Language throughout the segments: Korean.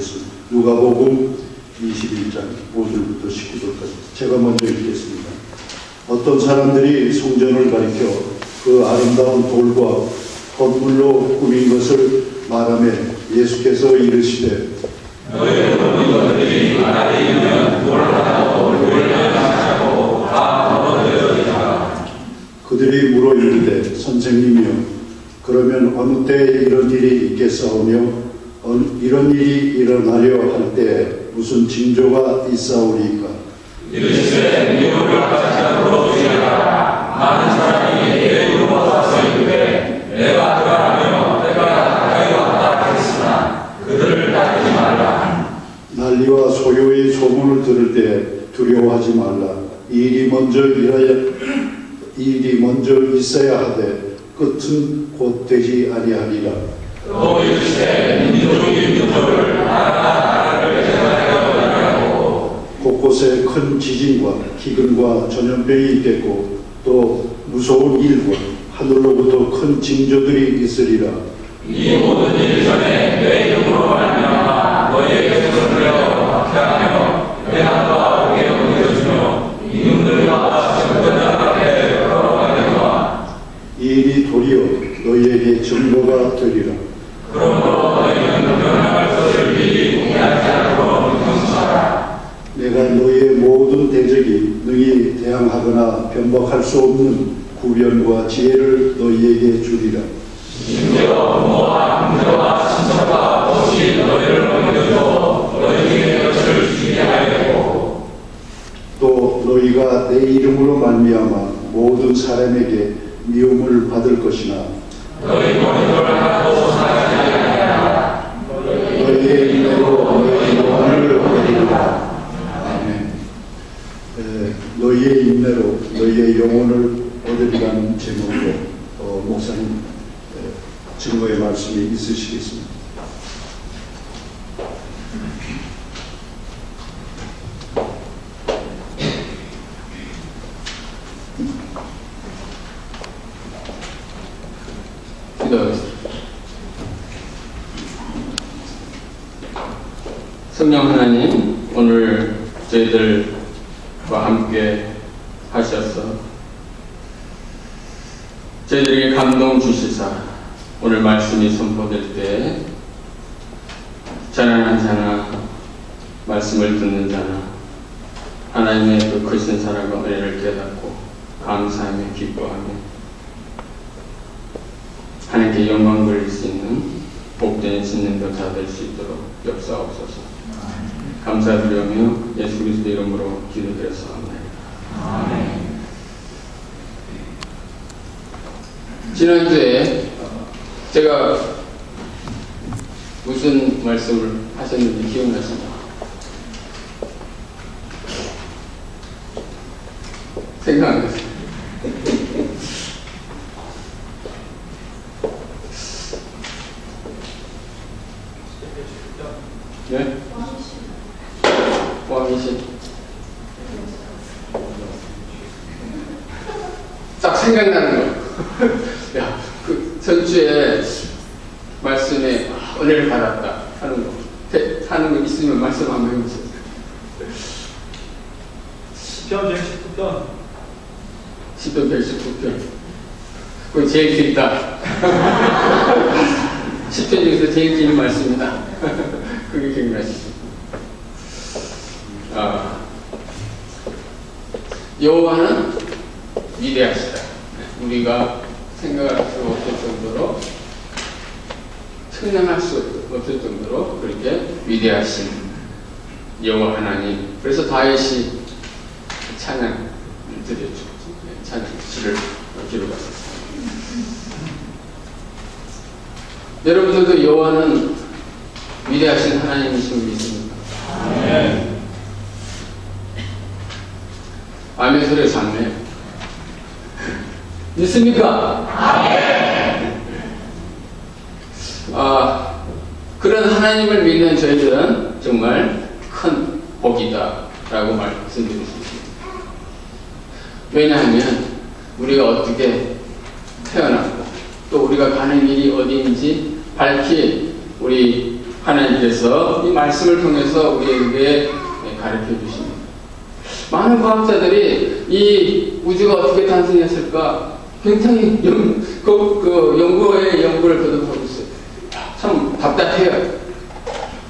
것은 누가복음 21장 5절부터 19절까지 제가 먼저 읽겠습니다. 어떤 사람들이 성전을 가리켜 그 아름다운 돌과 건물로 꾸민 것을 말하며 예수께서 이르시되 너희 모든 것들이 나를 이루면 돌아가고 돌려가고 다 얻어들으리라. 그들이 물어 이르되 선생님이여 그러면 어느 때에 이런 일이 있겠사오며 이런 일이 일어나려 할 때에 무슨 징조가 있사오리까? 이르시되 미혹을 받지 않도록 주의하라. 많은 사람이 내 이름으로 와서 이르되 내가 그러하며 내가 가까이 왔다 하겠으나 그들을 따르지 말라. 난리와 소요의 소문을 들을 때 두려워하지 말라. 이 일이 먼저 있어야 하되 끝은 곧 되지 아니하리라. 또 이르시되 민족이 민족을 나라가 나라를 대적하여 곳곳에 큰 지진과 기근과 전염병이 있겠고 또 무서운 일과 하늘로부터 큰 징조들이 있으리라. 이 모든 일 전에 내 이름으로 말미암아 너희에게 손을 박해하며 대낮과 오게 옮겨주며 이웃들과 정권 앞에 걸어가려니와 이 일이 도리어 너희에게 증거가 되리라. 그러므로 너희는 변화할 것을 미리 공개하지 않고 명심하라. 내가 너희의 모든 대적이 능히 대항하거나 변박할 수 없는 구변과 지혜를 너희에게 주리라. 심지어 부모와 형제와 친척과 없이 너희를 넘겨줘 너희에게 것을 주게 하려고 또 너희가 내 이름으로 말미암아 모든 사람에게 미움을 받을 것이나 너희 모든 걸 하나도 사가지 아니하리라. 너희의 인내로 너희 영혼을 얻으리라. 아멘. 너희의 인내로 너희의 영혼을 얻으리라는 제목으로 목사님 증거의 말씀이 있으시겠습니다. 기도하겠습니다. 성령 하나님, 오늘 저희들과 함께 하셔서 저희들에게 감동 주시사 오늘 말씀이 선포될 때 전하는 자나 말씀을 듣는 자나 하나님의 그 크신 사랑과 은혜를 깨닫고 감사하며 기뻐하며 하나님께 영광 돌릴 수 있는 복된 신령도 자 될 수 있도록 역사옵소서. 감사드리며 예수 그리스도 이름으로 기도드렸사옵나이다. 아멘. 지난주에 제가 무슨 말씀을 하셨는지 기억나십니까? 생각 안 났어요. 네? 왕이신. 딱 생각나는 거. 야, 그 전주에 말씀에 은혜를 받았다 하는 거. 하는 거 있으면 말씀 한번 해보세요. 시편 119편. 시편 119편. 그건 제일 길다. 시편 중에서 제일 긴 말씀이다. 그게 기억나시죠? 여호와는 위대하시다. 우리가 생각할 수 없을 정도로, 측량할 수 없을 정도로 그렇게 위대하신 여호와 하나님. 그래서 다윗이 찬양 드렸죠. 찬양 시를 기록하셨습니다. 여러분들도 여호와는 위대하신 하나님이신 믿습니까? 아멘. 아멘 소리 작네요. 믿습니까? 아멘. 그런 하나님을 믿는 저희들은 정말 큰 복이다라고 말씀드릴 수 있습니다. 왜냐하면 우리가 어떻게 태어났고 또 우리가 가는 길이 어디인지 밝히 우리 하나님께서 이 말씀을 통해서 우리에게 가르쳐 주십니다. 많은 과학자들이 이 우주가 어떻게 탄생했을까 굉장히 연구에 연구를 거듭하고 있어요. 참 답답해요.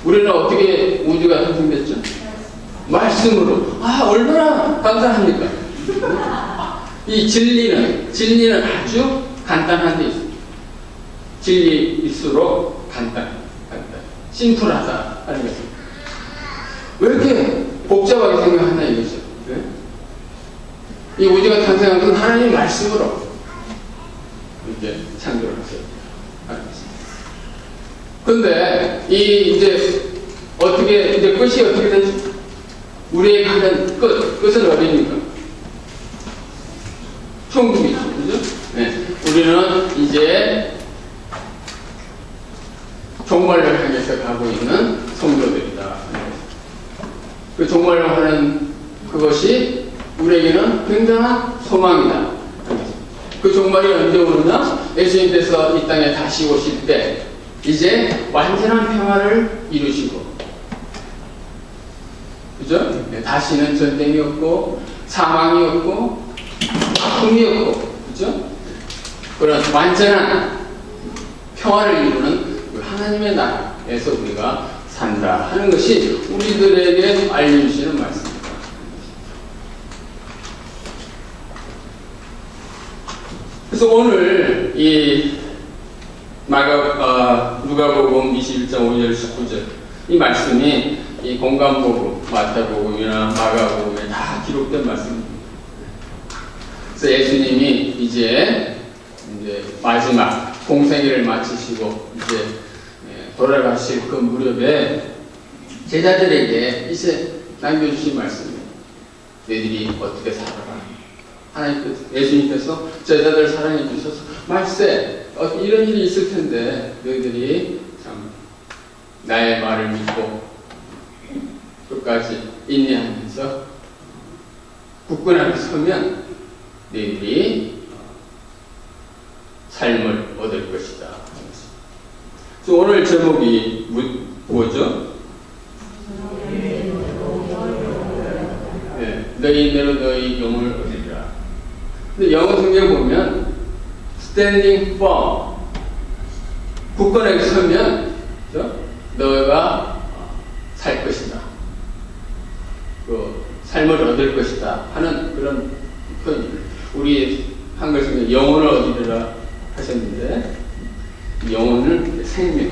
우리는 어떻게 우주가 탄생됐죠? 말씀으로. 얼마나 간단합니까? 이 진리는 아주 간단한 데 있습니다. 진리일수록 간단. 심플하다 하는 것입니다. 왜 이렇게 복잡하게 생각하나 이거죠. 네? 이 우주가 탄생한 건 하나님 말씀으로 이렇게 창조를 하세요. 그런데 이제 끝이 어떻게 되죠? 우리의 가는 끝은 어디입니까? 천국이죠. 그죠? 네. 우리는 이제 종말을 향해서 가고 있는 성도들이다. 그 종말을 하는 그것이 우리에게는 굉장한 소망이다. 그 종말이 언제 오느냐? 예수님께서 이 땅에 다시 오실 때 이제 완전한 평화를 이루시고, 그죠? 다시는 전쟁이 없고 사망이 없고 아픔이 없고, 그죠? 그런 완전한 평화를 이루는 그 하나님의 나라에서 우리가 산다 하는 것이 우리들에게 알려주시는 말씀입니다. 그래서 오늘 이 누가복음 21장 5절 19절 이 말씀이 이 공관복음, 마태복음이나 마가복음에 다 기록된 말씀입니다. 그래서 예수님이 이제 마지막 공생애를 마치시고 이제 돌아가실 그 무렵에 제자들에게 이제 남겨주신 말씀입니다. 너희들이 어떻게 살아라. 예수님께서 제자들 사랑해 주셔서 말세 이런 일이 있을 텐데 너희들이 참 나의 말을 믿고 끝까지 인내하면서 굳건하게 서면 너희들이 삶을 얻을 것이다. 그래서 오늘 제목이 뭐죠? 네, 너희 인내로 너희 영을 얻으리라. 근데 영어 성경 보면 standing firm, 굳건하게 서면 너가 살 것이다. 그 삶을 얻을 것이다 하는 그런 표현입니다. 우리 한글 성경 영혼을 얻으리라 하셨는데 영혼은 생명.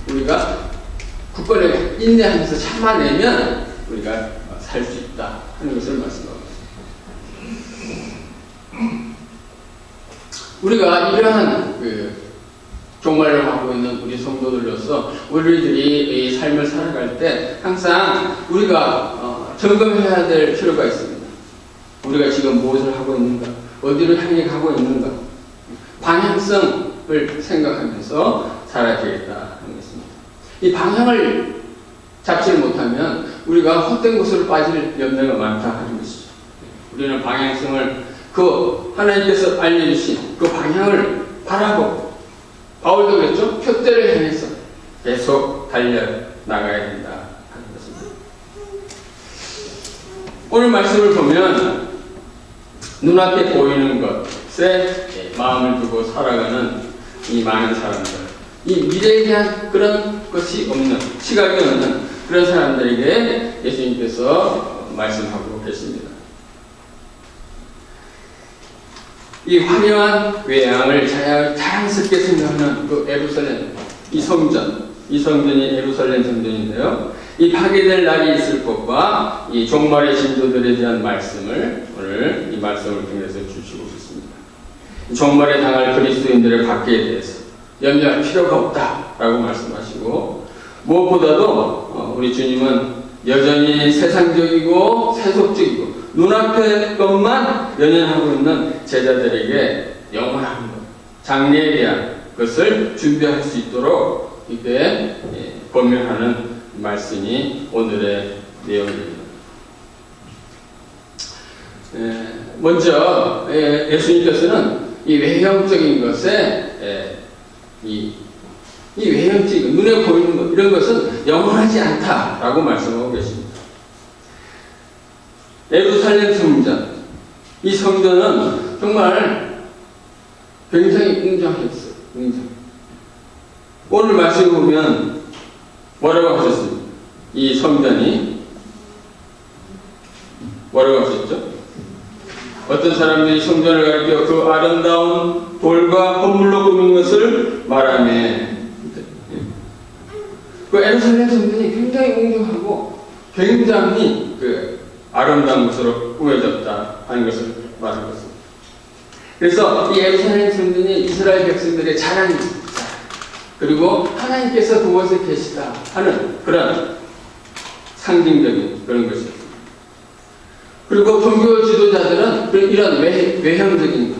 우리가 굳건하게 인내하면서 참아내면 우리가 살 수 있다 하는 것을 말씀하고 있습니다. 우리가 이러한 종말을 하고 있는 우리 성도들로서 우리들이 이 삶을 살아갈 때 항상 우리가 점검해야 될 필요가 있습니다. 우리가 지금 무엇을 하고 있는가? 어디로 향해 가고 있는가? 방향성을 생각하면서 살아야 되겠다 하는 것입니다. 이 방향을 잡지 못하면 우리가 헛된 곳으로 빠질 염려가 많다 하는 것이죠. 우리는 방향성을 하나님께서 알려주신 그 방향을 바라보고 바울도 그랬죠. 표대를 향해서 계속 달려나가야 된다 하는 것입니다. 오늘 말씀을 보면 눈앞에 보이는 것에 마음을 두고 살아가는 이 많은 사람들, 이 미래에 대한 그런 것이 없는, 시각이 없는 그런 사람들에게 예수님께서 말씀하고 계십니다. 이 화려한 외양을 자랑스럽게 생각하는 그 예루살렘, 이 성전이 예루살렘 성전인데요. 이 파괴될 날이 있을 것과 이 종말의 신도들에 대한 말씀을 오늘 이 말씀을 통해서 주시고 있습니다. 종말에 당할 그리스도인들의 각계에 대해서 염려할 필요가 없다라고 말씀하시고, 무엇보다도 우리 주님은 여전히 세상적이고 세속적이고 눈앞의 것만 연연하고 있는 제자들에게 영원한 것, 장래에 대한 것을 준비할 수 있도록 이때 권면하는 말씀이 오늘의 내용입니다. 먼저 예수님께서는 이 외형적인 것에 이 이 외형적, 눈에 보이는 것, 이런 것은 영원하지 않다라고 말씀하고 계십니다. 예루살렘 성전, 이 성전은 정말 굉장히 웅장했어요. 웅장. 오늘 말씀을 보면 뭐라고 하셨습니까? 이 성전이 뭐라고 하셨죠? 어떤 사람들이 성전을 가리켜 그 아름다운 돌과 건물로 꾸민 것을 말하며, 그 예루살렘 성전이 굉장히 웅장하고 굉장히 그 아름다운 것으로 꾸며졌다 하는 것을 말한 것입니다. 그래서 이 예루살렘 성전이 이스라엘 백성들의 자랑입니다. 그리고 하나님께서 그곳에 계시다 하는 그런 상징적인 그런 것이었습니다. 그리고 종교 지도자들은 이런 외형적인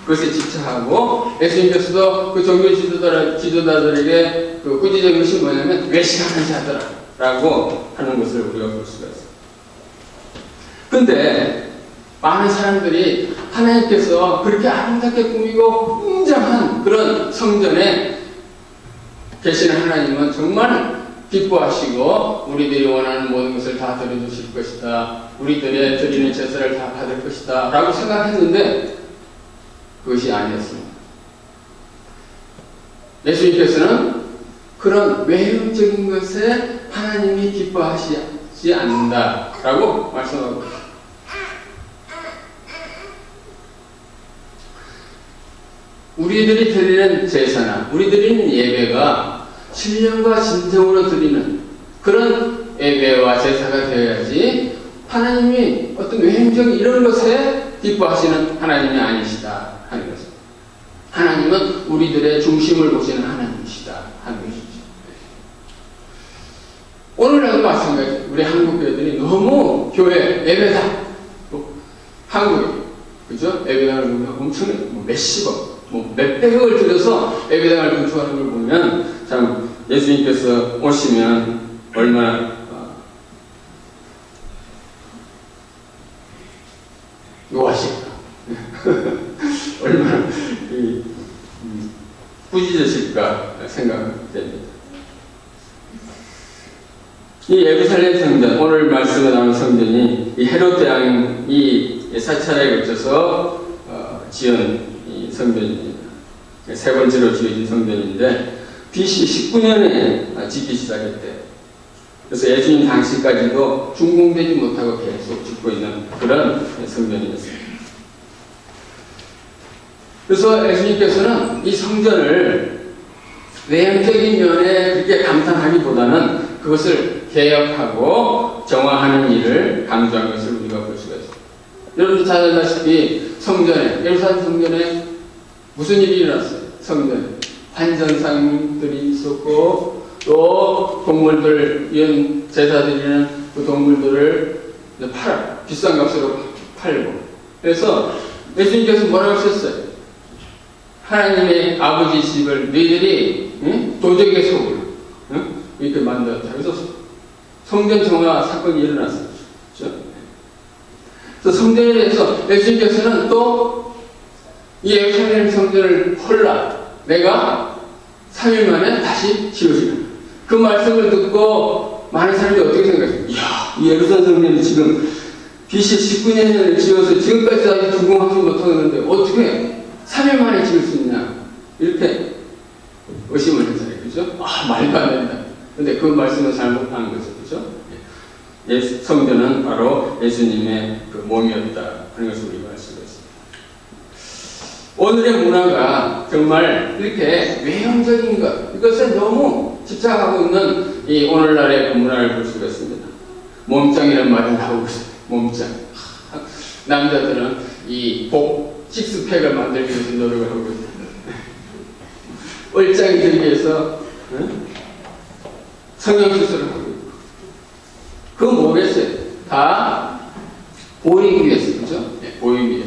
것에 집착하고, 예수님께서도 그 종교 지도자들에게 그 꾸짖은 것이 뭐냐면 외식하는 자들아라고 하는 것을 우리가 볼 수가 있습니다. 근데 많은 사람들이 하나님께서 그렇게 아름답게 꾸미고 웅장한 그런 성전에 계시는 하나님은 정말 기뻐하시고 우리들이 원하는 모든 것을 다 드려주실 것이다, 우리들의 드리는 제사를 다 받을 것이다 라고 생각했는데 그것이 아니었습니다. 예수님께서는 그런 외형적인 것에 하나님이 기뻐하시지 않는다 라고 말씀하고 있습니다. 우리들이 드리는 제사나 우리들이 드리는 예배가 신령과 진정으로 드리는 그런 예배와 제사가 되어야지, 하나님이 어떤 외형적인 이런 것에 기뻐하시는 하나님이 아니시다 하는 것입니다. 하나님은 우리들의 중심을 보시는 하나님이시다 하는 것이죠. 오늘날도 마찬가지. 우리 한국 교회들이 너무 교회 예배당, 한국에 그죠? 예배당을 보면 엄청 몇십억, 몇백억을 들여서 예배당을 건축하는 걸 보면 참 예수님께서 오시면 얼마나 노하실까, 얼마나 꾸짖으실까 생각됩니다. 이 예루살렘 성전, 오늘 말씀에 나온 성전이 이 헤롯 대왕이 사차례에 거쳐서 지은 이 성전입니다. 세 번째로 지어진 성전인데 BC 19년에 짓기 시작했대요. 그래서 예수님 당시까지도 준공되지 못하고 계속 짓고 있는 그런 성전이었습니다. 그래서 예수님께서는 이 성전을 외형적인 면에 그렇게 감탄하기보다는 그것을 개혁하고 정화하는 일을 강조한 것을 우리가 볼 수가 있습니다. 여러분도 잘 알다시피 성전에, 예루살렘 성전에 무슨 일이 일어났어요? 성전에 환전상들이 있었고, 또 동물들, 이런 제사 드리는 그 동물들을 비싼 값으로 팔고. 그래서 예수님께서 뭐라고 하셨어요? 하나님의 아버지 집을 너희들이 도적의 속을 이렇게 만들었다. 그래서 성전 정화 사건이 일어났어요. 그렇죠? 그래서 성전에 대해서 예수님께서는 또 이 예루살렘 성전을 홀라 내가 3일 만에 다시 지으시라. 그 말씀을 듣고 많은 사람들이 어떻게 생각했어요? 이야, 이 예루살렘 성전이 지금 BC 19년을 지어서 지금까지 아직 준공하지 못하는데 어떻게 3일 만에 지을 수 있냐, 이렇게 의심을 했잖아요. 그죠? 말도 안 된다. 근데 그 말씀은 잘못하는 거죠. 그죠? 성전은 바로 예수님의 그 몸이었다 하는 것을 우리가 알 수가 있습니다. 오늘의 문화가 정말 이렇게 외형적인 것, 이것에 너무 집착하고 있는 이 오늘날의 그 문화를 볼 수가 있습니다. 몸짱이라는 말이 나오고 있어요. 몸짱. 남자들은 이 식스팩을 만들기 위해서 노력을 하고 있습니다. 얼짱이 되기 위해서 성형수술을 하고 있고. 그건 뭐겠어요? 다 보이기 위해서, 그죠? 네, 보이기 위해.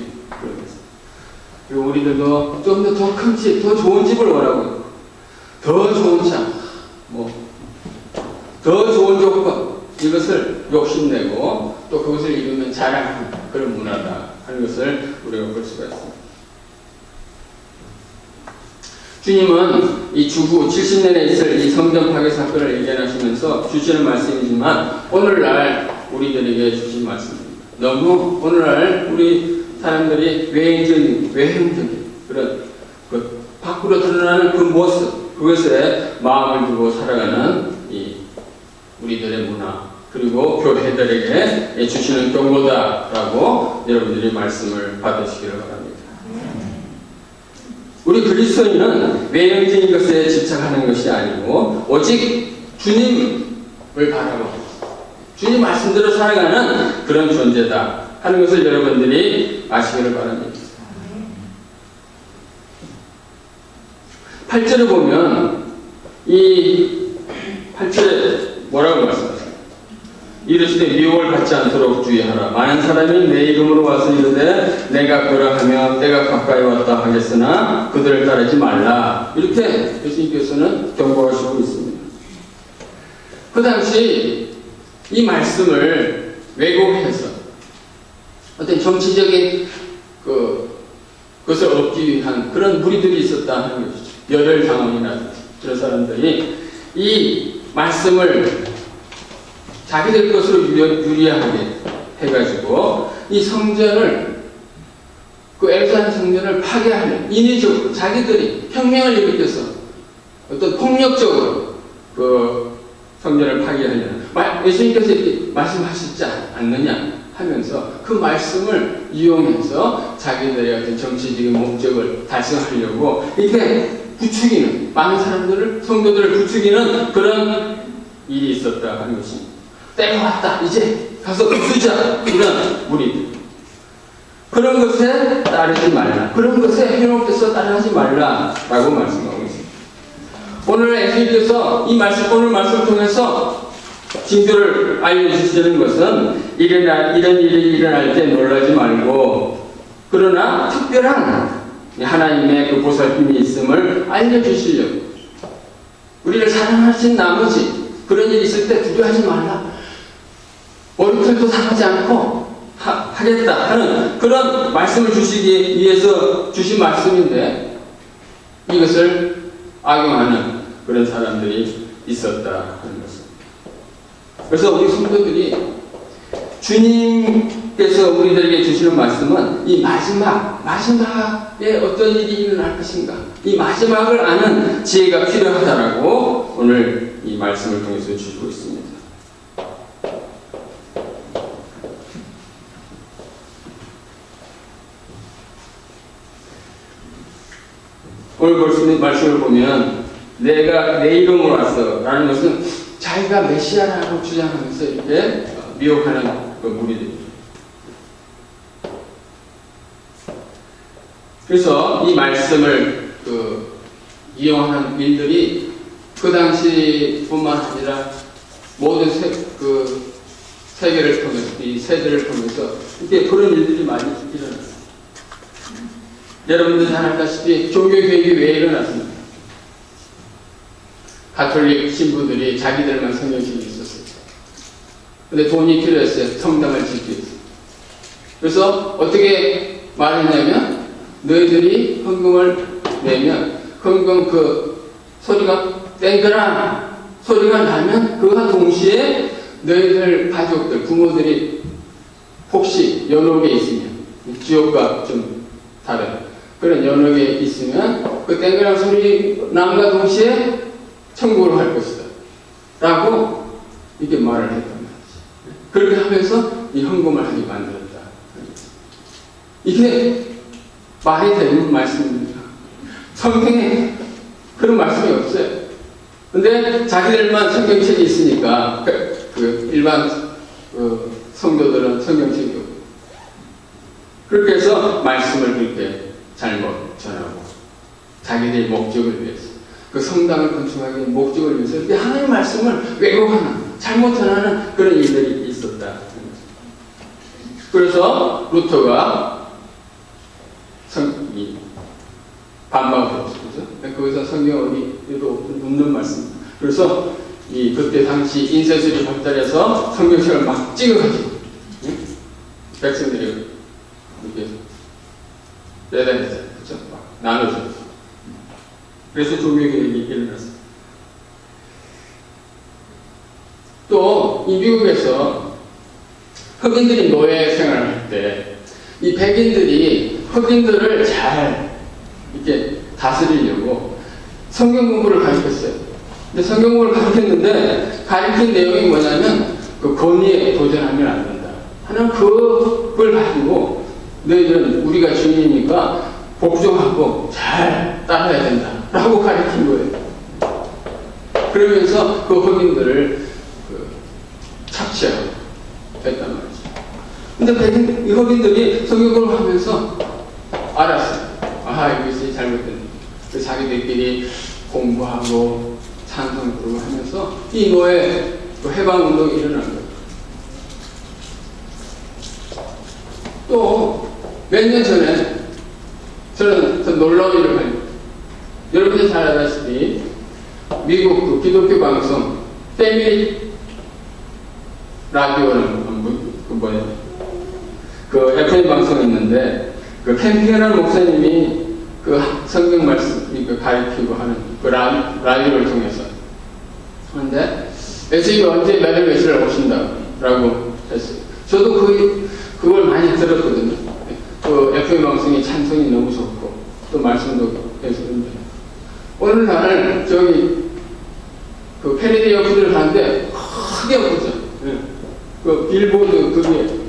그리고 우리들도 좀 더 큰 집, 더 좋은 집을 원하고 있고, 더 좋은 차, 더 좋은 조건, 이것을 욕심내고 또 그것을 이루면 자랑하는 그런 문화다 하는 것을 우리가 볼 수가 있습니다. 주님은 이 주후 70년에 있을 이 성전 파괴 사건을 예견하시면서 주시는 말씀이지만 오늘날 우리들에게 주신 말씀입니다. 너무 오늘날 우리 사람들이 외형적인 그런 밖으로 드러나는 그 모습, 그것에 마음을 두고 살아가는 이 우리들의 문화, 그리고 교회들에게 주시는 경고다라고 여러분들이 말씀을 받으시기를 바랍니다. 우리 그리스도인은 외형적인 것에 집착하는 것이 아니고 오직 주님을 바라보고 주님 말씀대로 살아가는 그런 존재다 하는 것을 여러분들이 아시기를 바랍니다. 8절을 보면 이 8절에 뭐라고 말씀하세요? 이르시되 미혹을 받지 않도록 주의하라. 많은 사람이 내 이름으로 와서 이르되 내가 그러하며 때가 가까이 왔다 하겠으나 그들을 따르지 말라. 이렇게 예수님께서는 경고하시고 있습니다. 그 당시 이 말씀을 왜곡해서 어떤 정치적인 그것을 얻기 위한 그런 무리들이 있었다 하는 것이죠. 열혈 당원이라든지 그런 사람들이 이 말씀을 자기들 것으로 유리하게 해가지고 이 성전을 에루살렘 성전을 파괴하는 인위적으로 자기들이 혁명을 일으켜서 어떤 폭력적으로 그 성전을 파괴하려는 예수님께서 이렇게 말씀하시지 않느냐 하면서 그 말씀을 이용해서 자기들의 어떤 정치적인 목적을 달성하려고 이렇게 부추기는 많은 사람들을 성도들을 부추기는 그런 일이 있었다 하는 것입니다. 때가 왔다. 이제 가서 부수자. 이런 무리들. 그런 것에 따르지 말라. 그런 것에 현혹돼서 따르지 말라라고 말씀하고 있습니다. 오늘 예수님께서 오늘 말씀을 통해서 징조를 알려주시는 것은 이런 일이 일어날 때 놀라지 말고 그러나 특별한 하나님의 그 보살핌이 있음을 알려주시려고 우리를 사랑하신 나머지 그런 일이 있을 때 두려워하지 말라. 머리털도 상하지 않고 하겠다 하는 그런 말씀을 주시기 위해서 주신 말씀인데 이것을 악용하는 그런 사람들이 있었다 하는 것입니다. 그래서 우리 성도들이 주님께서 우리들에게 주시는 말씀은 이 마지막에 어떤 일이 일어날 것인가 이 마지막을 아는 지혜가 필요하다라고 오늘 이 말씀을 통해서 주시고 있습니다. 오늘 볼 수 있는 말씀을 보면 내가 내 이름으로 왔어 라는 것은 자기가 메시아라고 주장하면서 이렇게 미혹하는 그 무리들입니다. 그래서 이 말씀을 이용하는 일들이 그 당시뿐만 아니라 모든 세계를 통해서 이 세대를 통해서 이렇게 그런 일들이 많이 일어났습니다. 여러분들 잘 알다시피 종교개혁이 왜 일어났습니까? 가톨릭 신부들이 자기들만 성경책이 있었어요. 근데 돈이 필요했어요. 성당을 짓기 위해서. 그래서 어떻게 말했냐면 너희들이 헌금을 내면 헌금 소리가 땡그란 소리가 나면 그와 동시에 너희들 가족들 부모들이 혹시 연옥에 있으면 지옥과 좀 다른 그런 연옥에 있으면 그 땡그란 소리 남과 동시에 천국으로 갈 것이다 라고 이렇게 말을 했단 말이지. 그렇게 하면서 이 헌금을 하게 만들었다. 이게 말이 되는 말씀입니다. 성경에 그런 말씀이 없어요. 근데 자기들만 성경책이 있으니까 일반 성도들은 성경책이 없고 그렇게 해서 말씀을 그렇게 잘못 전하고 자기들의 목적을 위해서 그 성당을 건축하기 위한 목적을 위해서 이렇게 하나님의 말씀을 왜곡하는 잘못 전하는 그런 일들이 있었다. 그래서 루터가 반박을 했죠. 거기서 성경 어디에도 없는 말씀. 그래서 그때 당시 인쇄술이 발달해서 성경책을 막 찍어가지고 백성들이 이렇게 배달했어요. 그렇죠? 막 나눠줬어요. 그래서 종교개혁이 일어났습니다. 또 이 미국에서 흑인들이 노예 생활을 할 때 이 백인들이 흑인들을 잘 이렇게 다스리려고 성경 공부를 가르쳤어요. 근데 성경 공부를 가르쳤는데 가르친 내용이 뭐냐면 그 권위에 도전하면 안 된다 하는 그걸 가지고 너희들은 우리가 주인이니까 복종하고 잘 따라야 된다 라고 가르친 거예요. 그러면서 그 흑인들을 착취하고 됐단 말이죠. 근데 이 흑인들이 성경을 하면서 알았어요. 아, 이것이 잘못된. 자기들끼리 공부하고 찬송 부르고 하면서 이 노예 해방운동이 일어난 거예요. 또 몇 년 전에 저는 놀라운 일을 봤어요. 여러분이 잘 알다시피 미국 그 기독교 방송 패밀리 라디오는 그 FM 방송이 있는데 그 캠핑이라는 목사님이 그 성경 말씀 가르치고 하는 그 라디오를 통해서 그런데 예수님이 언제 몇월 며칠에 오신다라고 했어요. 저도 그걸 많이 들었거든요. 그 FM 방송이 찬송이 너무 좋고 또 말씀도 해주는데 어느 날 저기 그 페리디 옆으로 가는데 크게 보죠. 그 빌보드 그게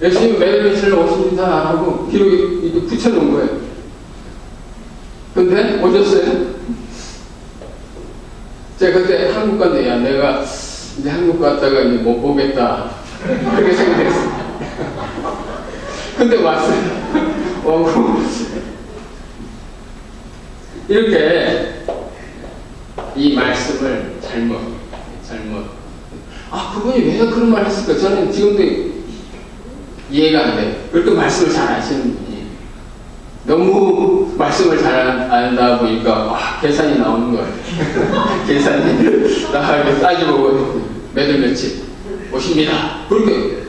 예수님이 몇월 며칠에 오십니다 하고 기록이 이렇게 붙여놓은 거예요. 근데 오셨어요? 제가 그때 한국 갔는데 야 내가 이제 한국 갔다가 이제 못 보겠다 그렇게 생각했어요. 근데 왔어요. 이렇게 이 말씀을 잘못 그분이 왜 그런 말 했을까? 저는 지금도 이해가 안 돼요. 그렇게 말씀을 잘 아시는 분이 너무 말씀을 잘 안다 보니까 계산이 나오는 거예요. 계산이 나하게 따져보고 몇월 며칠 오십니다. 그렇게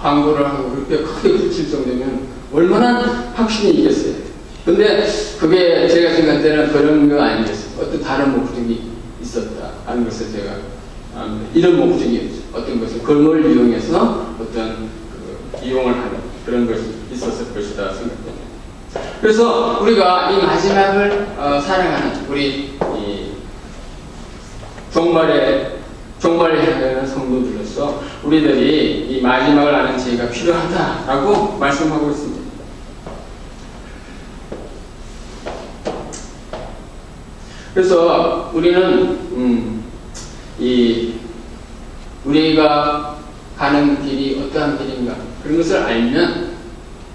광고를 하고 그렇게 크게 붙일 정도면 얼마나 확신이 있겠어요. 근데 그게 제가 생각할 때는 그런 거 아니겠어요. 어떤 다른 목적이 있었다 하는 것을 제가 이런 목적이었죠. 어떤 것을 그걸 이용해서 어떤 이용을 하는 그런 것이 있었을 것이다 생각합니다. 그래서 우리가 이 마지막을 살아가는 우리 이 종말을 향하는 성도들로서 우리들이 이 마지막을 아는 지혜가 필요하다라고 말씀하고 있습니다. 그래서 우리는 우리가 가는 길이 어떠한 길인가 그런 것을 알면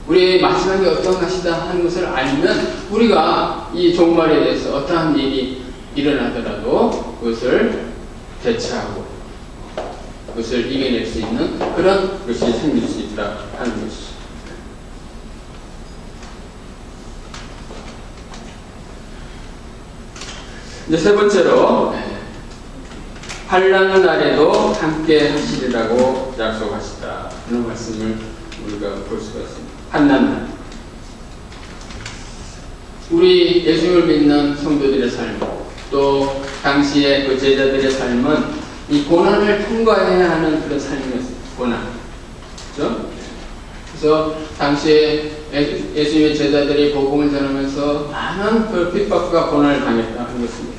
우리의 마지막이 어떠한 것이다 하는 것을 알면 우리가 이 종말에 대해서 어떠한 일이 일어나더라도 그것을 대처하고 그것을 이겨낼 수 있는 그런 것이 생길 수 있다 하는 것이죠. 이제 세 번째로 환난 날에도 함께 하시리라고 약속하시다 하는 말씀을 우리가 볼 수가 있습니다. 환난 날 우리 예수님을 믿는 성도들의 삶 또 당시의 그 제자들의 삶은 이 고난을 통과해야 하는 그런 삶이었습니다. 고난. 그렇죠? 그래서 당시에 예수님의 제자들이 복음을 전하면서 많은 그 핍박과 고난을 당했다 하는 것입니다.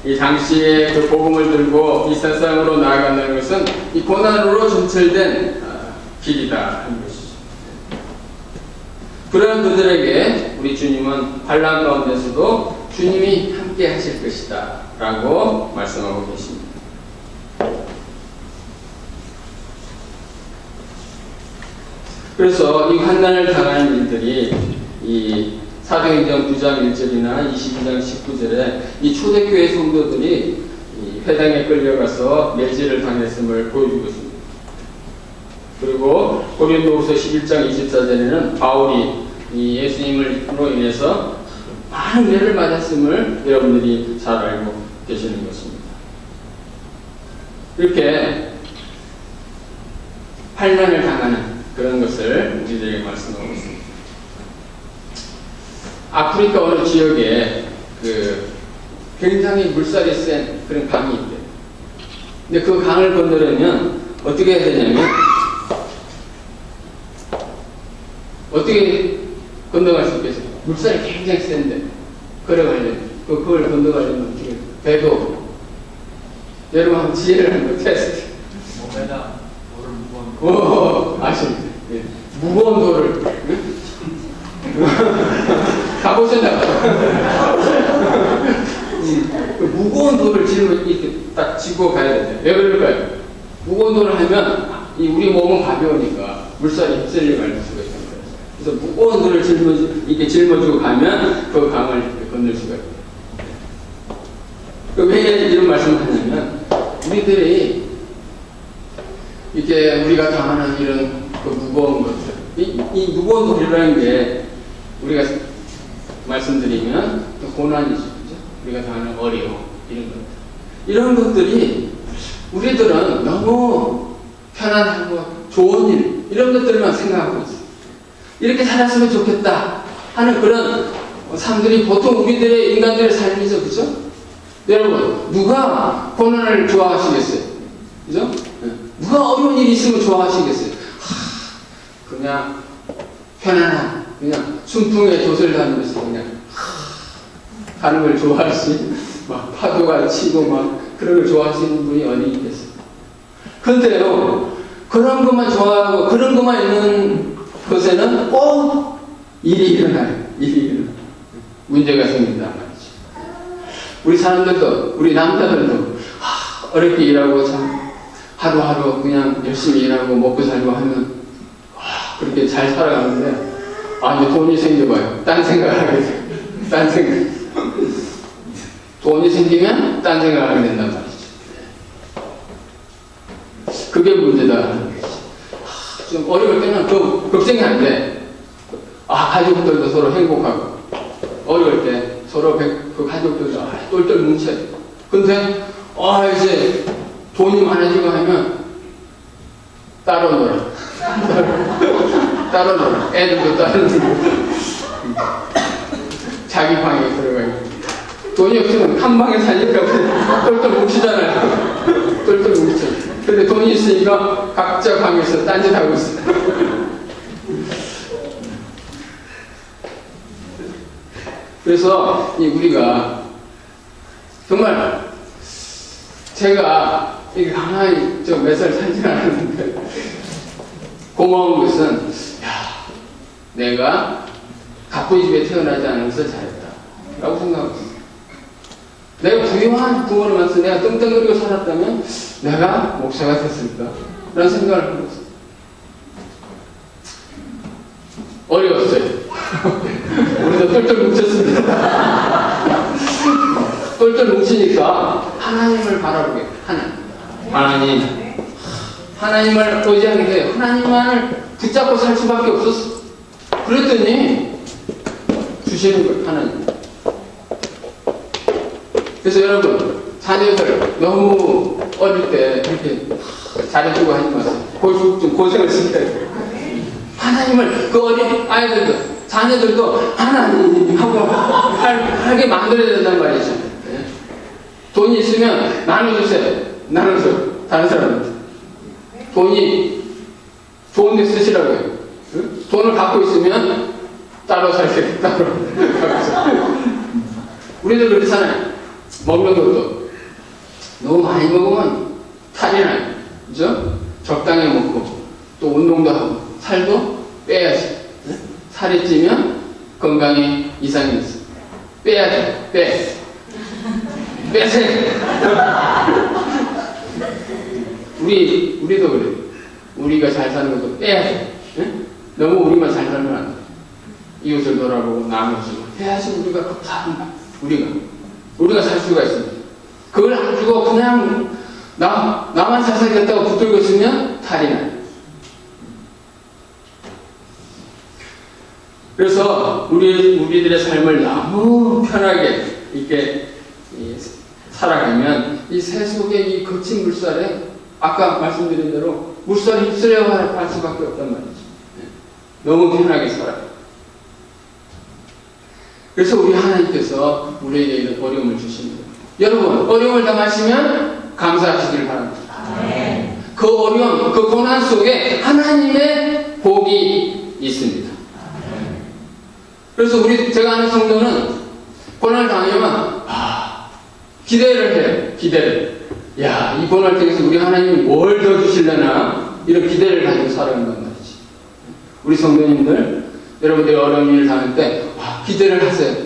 이 당시에 그 복음을 들고 이 세상으로 나아간다는 것은 이 고난으로 점철된 길이다 하는 것이죠. 그런 그들에게 우리 주님은 환난 가운데서도 주님이 함께 하실 것이다 라고 말씀하고 계십니다. 그래서 이 환난을 당하는 일들이 이 사도행전 9장 1절이나 22장 19절에 이 초대교회 성도들이 이 회당에 끌려가서 매질을 당했음을 보여주고 있습니다. 그리고 고린도후서 11장 24절에는 바울이 이 예수님으로 인해서 많은 매를 맞았음을 여러분들이 잘 알고 계시는 것입니다. 이렇게 환난을 당하는 그런 것을 우리들에게 말씀하고 있습니다. 아프리카 어느 지역에 굉장히 물살이 센 그런 강이 있대요. 근데 그 강을 건너려면 어떻게 해야 되냐면, 어떻게 건너갈 수 있겠어요? 물살이 굉장히 센데, 걸어가려면, 그걸 건너가려면 어떻게 해요? 배도 없고. 여러분 한번 지혜를 한번 테스트. 몸에다 돌을 무거운 아십니까? 예. 무거운 돌을. 가보셨나 봐요. 그 무거운 돌을 이렇게 딱 짚고 가야 돼요. 왜 그럴까요? 무거운 돌을 하면 우리 몸은 가벼우니까 물살이 휩쓸려 갈 수가 있는 거예요. 그래서 무거운 돌을 이렇게 짊어지고 가면 그 강을 건널 수가 있어요. 왜 이런 말씀을 하냐면, 우리들이 이렇게 우리가 당하는 이런 그 무거운 것들, 이 무거운 돌이라는 게 우리가 말씀드리면 고난이죠. 그죠? 우리가 당하는 어려움, 이런 것들. 이런 것들이 우리들은 너무 편안하고 좋은 일, 이런 것들만 생각하고 있어요. 이렇게 살았으면 좋겠다 하는 그런 사람들이 보통 우리들의 인간들의 삶이죠. 그죠? 여러분, 누가 고난을 좋아하시겠어요? 그죠? 누가 어려운 일이 있으면 좋아하시겠어요? 그냥 편안한, 그냥 순풍에 돛을 다니면서 그냥 가는 걸 좋아하시, 막 파도가 치고 막 그런 걸 좋아하시는 분이 어디 있겠어요? 근데요, 그런 것만 좋아하고 그런 것만 있는 것에는 꼭 일이 일어나요. 일이 일어나요. 문제가 생긴단 말이죠. 우리 사람들도, 우리 남자들도 어렵게 일하고 참 하루하루 그냥 열심히 일하고 먹고 살고 하면 그렇게 잘 살아가는데, 이제 돈이 생겨봐요. 딴 생각을 하게 돼요. 딴 생각. 돈이 생기면 딴 생각을 하게 된단 말이죠. 그게 문제다 하는 거죠. 좀 어려울 때는 걱정이 안 돼. 가족들도 서로 행복하고, 어려울 때 서로 그 가족들도 똘똘 뭉쳐야 돼. 근데 이제 돈이 많아지고 하면 따로 놀아. 따로 놀아. 애들도 따로 놀아. 자기 방에 들어가 있고. 돈이 없으면 한 방에 사니까 똘똘 뭉치잖아요. 똘똘 뭉쳐. 근데 돈이 있으니까 각자 방에서 딴짓하고 있어요. 그래서 우리가 정말 제가 이게 가만히 몇 살 살지 않았는데 고마운 것은 내가 가쁜 집에 태어나지 않아서 잘했다 라고 생각합니다. 내가 부유한 부모를 만나서 내가 떵떵거리고 살았다면 내가 목사가 됐을까? 라는 생각을 하고 있어요. 어려웠어요. 우리도 똘똘 뭉쳤습니다. 똘똘 뭉치니까 하나님을 바라보게. 하나님을 의지하게 돼요. 하나님만을 붙잡고 살 수밖에 없었어. 그랬더니 주시는 거예요. 하나님. 그래서 여러분, 자녀들 너무 어릴 때 그렇게 잘해주고 하지 마세요. 좀 고생을 시켜야 돼요. 하나님을 그 어린 아이들도, 자녀들도 하나님 하고 하게 만들어야 된단 말이죠. 네? 돈이 있으면 나눠주세요. 나눠서 다른 사람한테. 돈이 좋은 데 쓰시라고요. 네? 돈을 갖고 있으면 따로 살세요. 따로. 우리들 그렇잖아요. 먹는 것도 너무 많이 먹으면 탈이 나요. 그죠? 적당히 먹고 또 운동도 하고 살도 빼야지. 네? 살이 찌면 건강에 이상이 있어. 빼야죠. 빼세요. 우리도 그래요. 우리가 잘 사는 것도 빼야죠. 네? 너무 우리만 잘 살면 안 돼. 이웃을 돌아보고 남을 주고 해야지 우리가 우리가 살 수가 있습니다. 그걸 안 주고 그냥 나만 잘 살겠다고 붙들고 있으면 탈이 나요. 그래서 우리들의 삶을 너무 편하게 이렇게 살아가면 이 세속의 이 거친 물살에 아까 말씀드린 대로 물살이 휩쓸려 갈 수밖에 없단 말이죠. 너무 편하게 살아요. 그래서 우리 하나님께서 우리에게 이런 어려움을 주십니다. 여러분, 어려움을 당하시면 감사하시길 바랍니다. 그 어려움, 그 고난 속에 하나님의 복이 있습니다. 그래서 제가 아는 성도는 고난을 당하면 기대를 해요. 기대를. 야, 이 고난을 통해서 우리 하나님이 뭘 더 주실려나 이런 기대를 가지고 살아간단 말이지. 우리 성도님들, 여러분들이 어려운 일을 당할 때 기대를 하세요.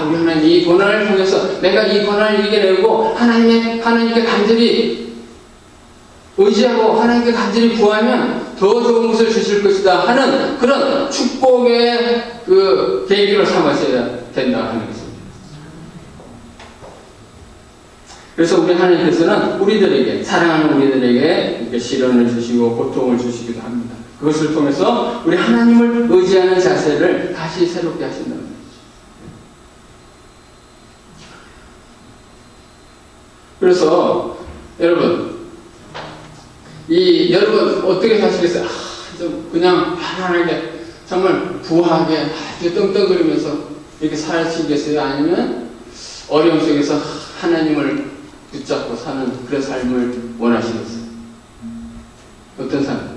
우리 하나님 이 고난을 통해서 내가 이 고난을 이겨내고 하나님께 간절히 의지하고 하나님께 간절히 구하면 더 좋은 것을 주실 것이다 하는 그런 축복의 그 계기로 삼으셔야 된다 하는 것입니다. 그래서 우리 하나님께서는 우리들에게, 사랑하는 우리들에게 이렇게 시련을 주시고 고통을 주시기도 합니다. 그것을 통해서 우리 하나님을 의지하는 자세를 다시 새롭게 하신다는 거죠. 그래서 여러분 어떻게 사시겠어요? 좀 그냥 편안하게 정말 부하게 아주 떵떵거리면서 이렇게 사시겠어요? 아니면 어려움 속에서 하나님을 붙잡고 사는 그런 삶을 원하시겠어요? 어떤 삶?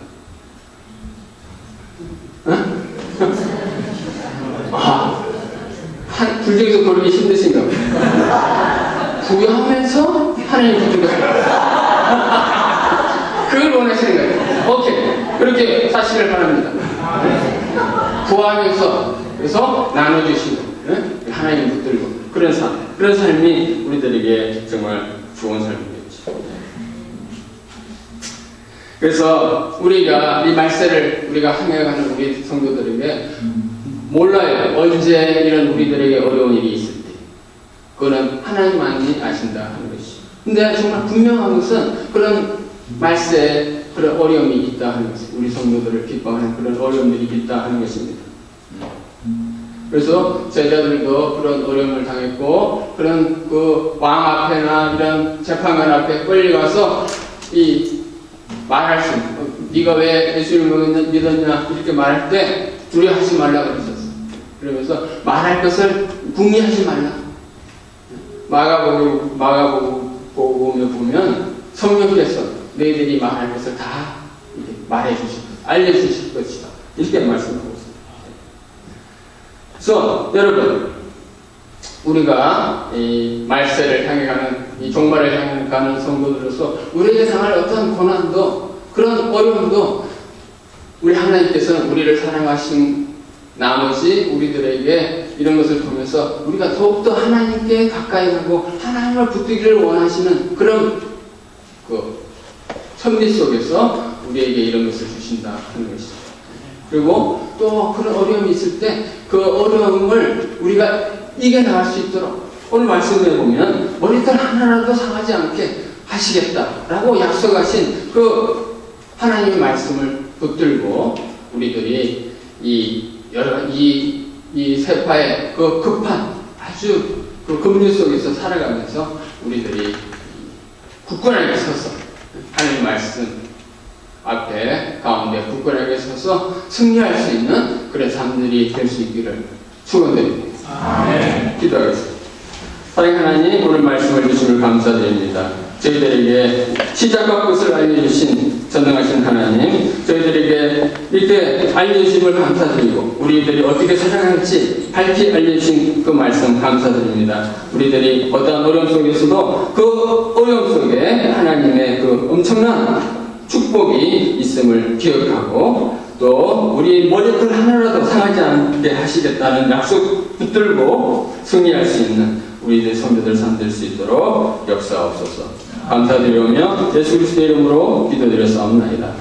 둘 중에서 고르기 힘드신가 봐요. 부여하면서 하나님 붙들고 그걸 원하시는 거예요. 오케이. 그렇게 사시길 바랍니다. 부여하면서 그래서 나눠주시고 하나님 붙들고 그런 삶이 우리들에게 정말 좋은 삶이겠죠. 그래서 우리가 이 말세를 우리가 항해가는 우리 성도들에게 몰라요. 언제 이런 우리들에게 어려운 일이 있을 때. 그거는 하나님만이 아신다 하는 것이. 근데 정말 분명한 것은 그런 말세에 그런 어려움이 있다 하는 것이. 우리 성도들을 기뻐하는 그런 어려움들이 있다 하는 것입니다. 그래서 제자들도 그런 어려움을 당했고 그런 그 왕 앞에나 이런 재판관 앞에 끌려가서 말할 수 네가 왜 예수님을 믿었냐 이렇게 말할 때 두려워하지 말라고 그러셨어. 그러면서 말할 것을 궁리하지 말라. 마가복음에 보면 성령께서 너희들이 말할 것을 다 말해 주실 것, 알려주실 것이다. 이렇게 말씀하고 있습니다. 그래서 여러분, 우리가 이 말세를 향해 가는, 이 종말을 향해 가는 성도들로서 우리에게 당할 어떤 고난도, 그런 어려움도 우리 하나님께서는 우리를 사랑하신 나머지 우리들에게 이런 것을 통해서 우리가 더욱더 하나님께 가까이 가고 하나님을 붙들기를 원하시는 그런 그 섭리 속에서 우리에게 이런 것을 주신다 하는 것이죠. 그리고 또 그런 어려움이 있을 때 그 어려움을 우리가 이겨나갈 수 있도록 오늘 말씀에 보면 머리털 하나라도 상하지 않게 하시겠다라고 약속하신 그 하나님의 말씀을 붙들고 우리들이 이 세파의 그 급한 아주 그 급류 속에서 살아가면서 우리들이 굳건하게 서서 하나님 말씀 앞에 가운데 굳건하게 서서 승리할 수 있는 그런 삶들이 될 수 있기를 축원드립니다. 아멘. 기도하겠습니다. 사랑하는 하나님, 오늘 말씀을 주심을 감사드립니다. 저희들에게 시작과 끝을 알려주신 전능하신 하나님, 저희들에게 이렇게 알려주심을 감사드리고 우리들이 어떻게 살아갈지 밝히 알려주신 그 말씀 감사드립니다. 우리들이 어떠한 어려움 속에서도 그 어려움 속에 하나님의 그 엄청난 축복이 있음을 기억하고 또 우리 머리털 하나라도 상하지 않게 하시겠다는 약속 붙들고 승리할 수 있는 우리들 성도들 삼될 수 있도록 역사하옵소서. 감사드리며 예수 그리스도의 이름으로 기도드렸사옵나이다.